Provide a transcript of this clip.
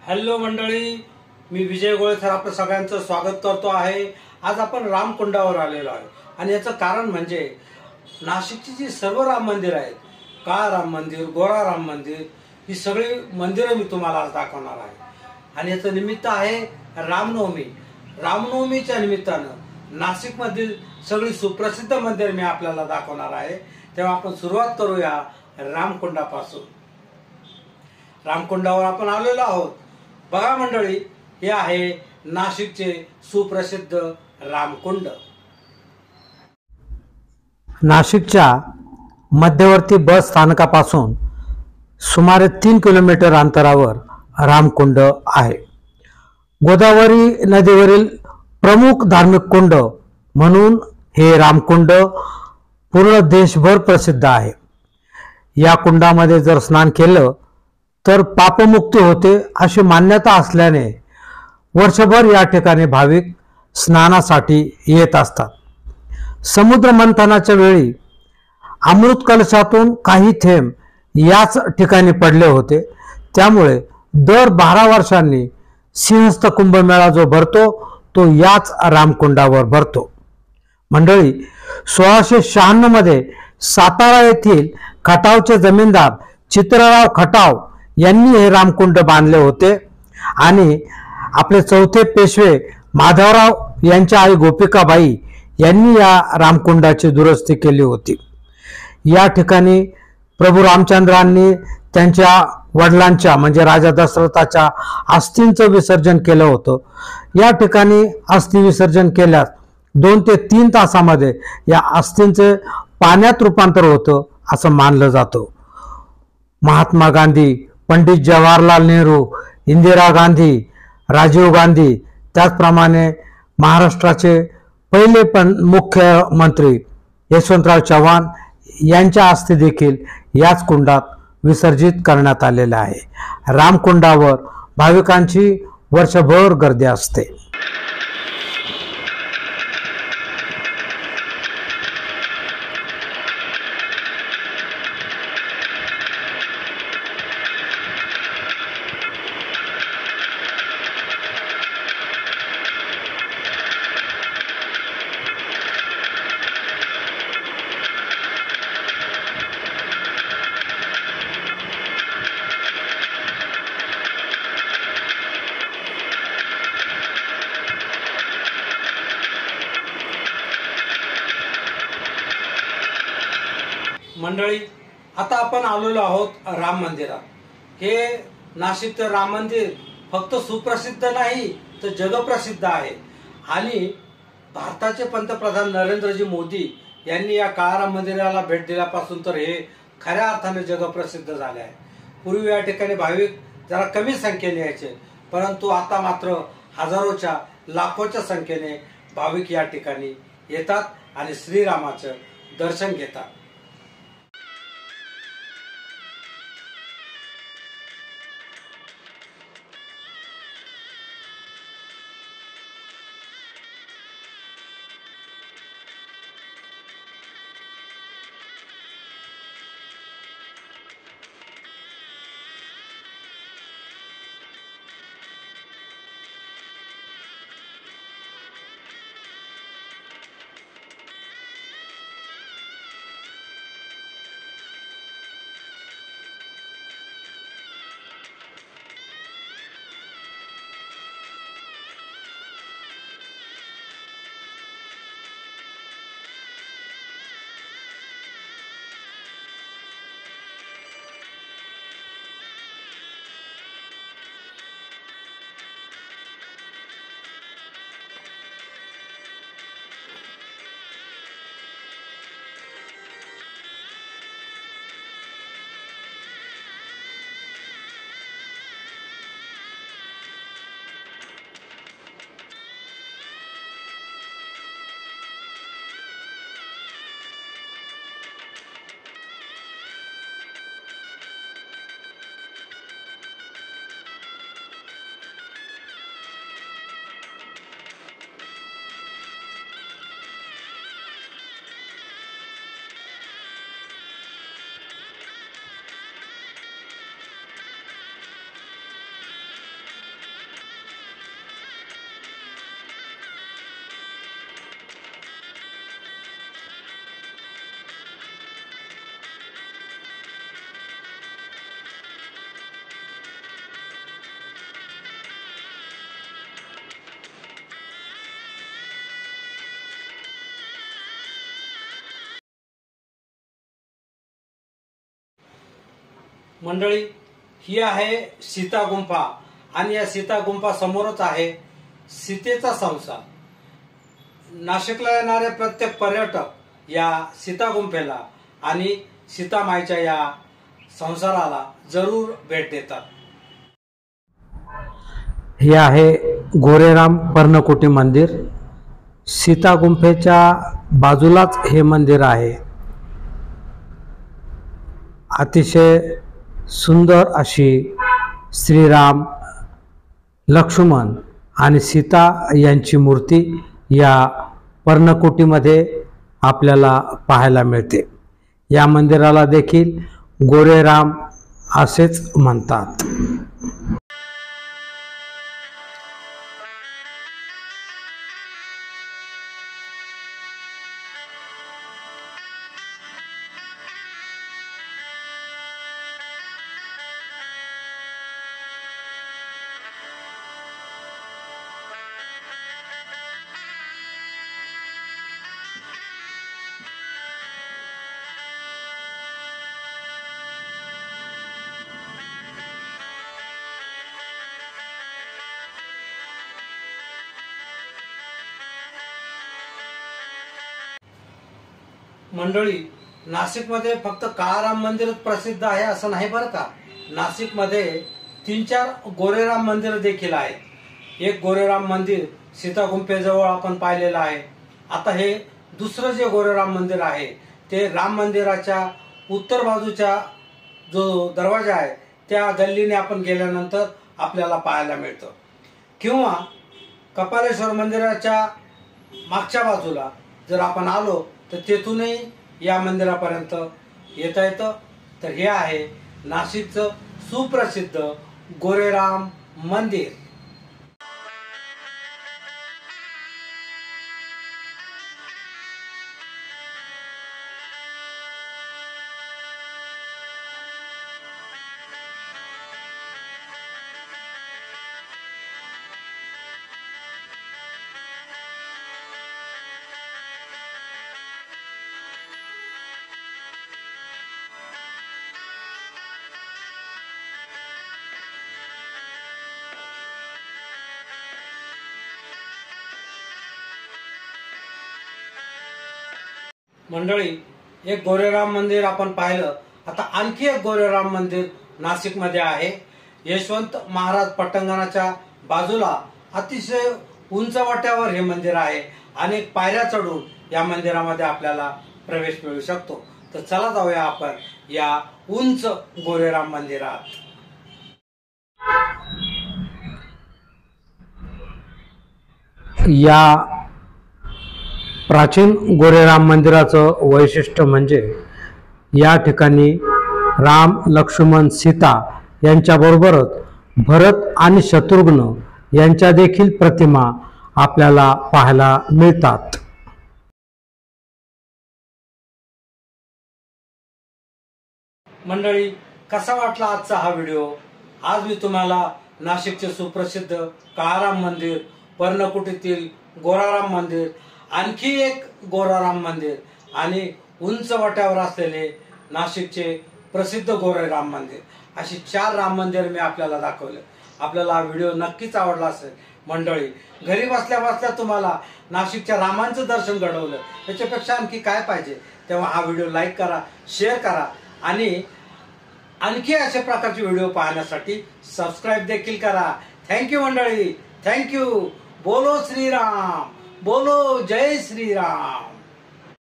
Hello मंडळी, मी विजय गोळे sir आपलं सगळ्यांचं स्वागत करतो आहे। आज आपण रामकुंडावर आलेलो आहे आणि याचं कारण म्हणजे नाशिकची जी सर्व राम मंदिर आहेत, काळा राम मंदिर, गोरा राम मंदिर, ही सगळी मंदिरं मी तुम्हाला आज दाखवणार आहे। आणि याचं निमित्त आहे रामनवमी। रामनवमीच्या निमित्तानं नाशिकमधील सगळी सुप्रसिद्ध मंदिर मी आपल्याला दाखवणार आहे। तेव्हा आपण सुरुवात करूया रामकुंडापासून। रामकुंडावर आपण आलेलो आहोत। बघा मंडळी, हे आहे नाशिकचे सुप्रसिद्ध रामकुंड। नाशिकच्या मध्यवर्ती बस स्थानकापासून सुमारे 3 किलोमीटर अंतरावर रामकुंड आहे। गोदावरी नदीवरील प्रमुख धार्मिक कुंड म्हणून हे रामकुंड पूर्ण देशभर प्रसिद्ध आहे। या कुंडामध्ये जर स्नान केलं तर पापमुक्ती होते अशी मान्यता असल्याने वर्षभर या ठिकाणी भाविक स्नानासाठी येत असतात। समुद्र मंथनाच्या वेळी अमृत कलशातून काही थेंब याच ठिकाणी पडले होते, त्यामुळे दर 12 वर्षांनी सिंहस्थ कुंभमेळा जो भरतो तो याच रामकुंडावर भरतो। मंडळी, 1696 मध्ये सातारा येथील खटावचे जमीनदार चित्रराव खटाव यांनी हे रामकुंड बांधले होते आणि आपले चौथे पेशवे माधवराव यांच्या आई गोपिकाबाई यांनी या रामकुंडाची दुरुस्ती केली होती। या ठिकाणी प्रभू रामचंद्रांनी त्यांच्या वडिलांच्या म्हणजे राजा दशरथाच्या अस्थींचं विसर्जन केलं होतं। या ठिकाणी अस्थि विसर्जन केल्यास 2 ते 3 तासामध्ये या अस्थींचे पाण्यात रूपांतर होतं असं मानलं जातं। महात्मा गांधी, पंडित जवाहरलाल नेहरू, इंदिरा गांधी, राजीव गांधी, त्याचप्रमाणे महाराष्ट्राचे पहिले मुख्यमंत्री यशवंतराव चव्हाण यांच्या अस्थी देखील याच कुंडात विसर्जित करण्यात आलेला आहे। रामकुंडावर भाविकांची वर्षभर गर्दी असते। मंडळी, आता आपण आलेलो आहोत राम मंदिरात। हे नाशिकचं राम मंदिर फक्त सुप्रसिद्ध नाही तर जगप्रसिद्ध आहे आणि भारताचे पंतप्रधान नरेंद्रजी मोदी यांनी या काळा राम मंदिराला भेट दिल्यापासून तर हे खऱ्या अर्थाने जगप्रसिद्ध झाले आहे। पूर्वी या ठिकाणी भाविक जरा कमी संख्येने यायचे, परंतु आता मात्र हजारोच्या लाखोच्या संख्येने भाविक या ठिकाणी येतात आणि श्रीरामाचं दर्शन घेतात। मंडळी, ही आहे सीता गुंफा आणि या सीता गुंफा समोरच आहे सीतेचा संसार. नाशिकला येणारे प्रत्येक पर्यटक या सीता गुंफेला आणि सीतामाईच्या या संसाराला जरूर भेट देतात. हे आहे गोरेराम पर्णकुटी मंदिर. सीता गुंफेच्या बाजूलाच हे मंदिर आहे. अतिशय सुंदर अशी श्रीराम, लक्ष्मण आणि सीता यांची मूर्ती या पर्णकुटीमध्ये आपल्याला पाहायला मिळते. या मंदिराला देखील गोरेराम असेच म्हणतात. मंडळी, नाशिकमध्ये फक्त काळाराम मंदिरच प्रसिद्ध आहे असं नाही बरं का. नाशिकमध्ये 3-4 गोरेराम मंदिर देखील आहेत. एक गोरेराम मंदिर सीता गुंफेजवळ आपण पाहिलेलं आहे. आता हे दुसरं जे गोरेराम मंदिर आहे ते राम मंदिराच्या उत्तर बाजूच्या जो दरवाजा आहे त्या गल्लीने आपण गेल्यानंतर आपल्याला पाहायला मिळतं. किंवा कपालेश्वर मंदिराच्या मागच्या बाजूला जर आपण आलो तर तेथूनही या मंदिरापर्यंत येता येतं. तर हे आहे नाशिकचं सुप्रसिद्ध गोरेराम मंदिर. मंडळी, एक गोरेराम मंदिर आपण पाहिलं. आता आणखी एक गोरेराम मंदिर नाशिकमध्ये आहे. यशवंत महाराज पटांगणाच्या बाजूला अतिशय उंच वाट्यावर हे मंदिर आहे. अनेक पायऱ्या चढून या मंदिरामध्ये आपल्याला प्रवेश मिळू शकतो. तर चला जाऊया आपण या उंच गोरेराम मंदिरात. या प्राचीन गोरेराम मंदिराचं वैशिष्ट्य म्हणजे या ठिकाणी राम, लक्ष्मण, सीता यांच्याबरोबरच भरत आणि शत्रुघ्न यांच्या देखील प्रतिमा आपल्याला पाहायला मिळतात. मंडळी, कसा वाटला आजचा हा व्हिडिओ? आज मी तुम्हाला नाशिकचे सुप्रसिद्ध काळाराम मंदिर, पर्णकुटीतील गोराराम मंदिर, आणखी एक गोराराम मंदिर आणि उंच वाट्यावर असलेले नाशिकचे प्रसिद्ध गोरेराम मंदिर अशी 4 राम मंदिर मी आपल्याला दाखवले. आपल्याला हा व्हिडिओ नक्कीच आवडला असेल. मंडळी, घरी बसल्या बसल्या तुम्हाला नाशिकच्या रामांचं दर्शन घडवलं, याच्यापेक्षा आणखी काय पाहिजे? तेव्हा हा व्हिडिओ लाईक करा, शेअर करा आणि आणखी अशा प्रकारचे व्हिडिओ पाहण्यासाठी सबस्क्राईब देखील करा. थँक्यू मंडळी, थँक्यू. बोलो श्रीराम, बोलो जय श्रीराम.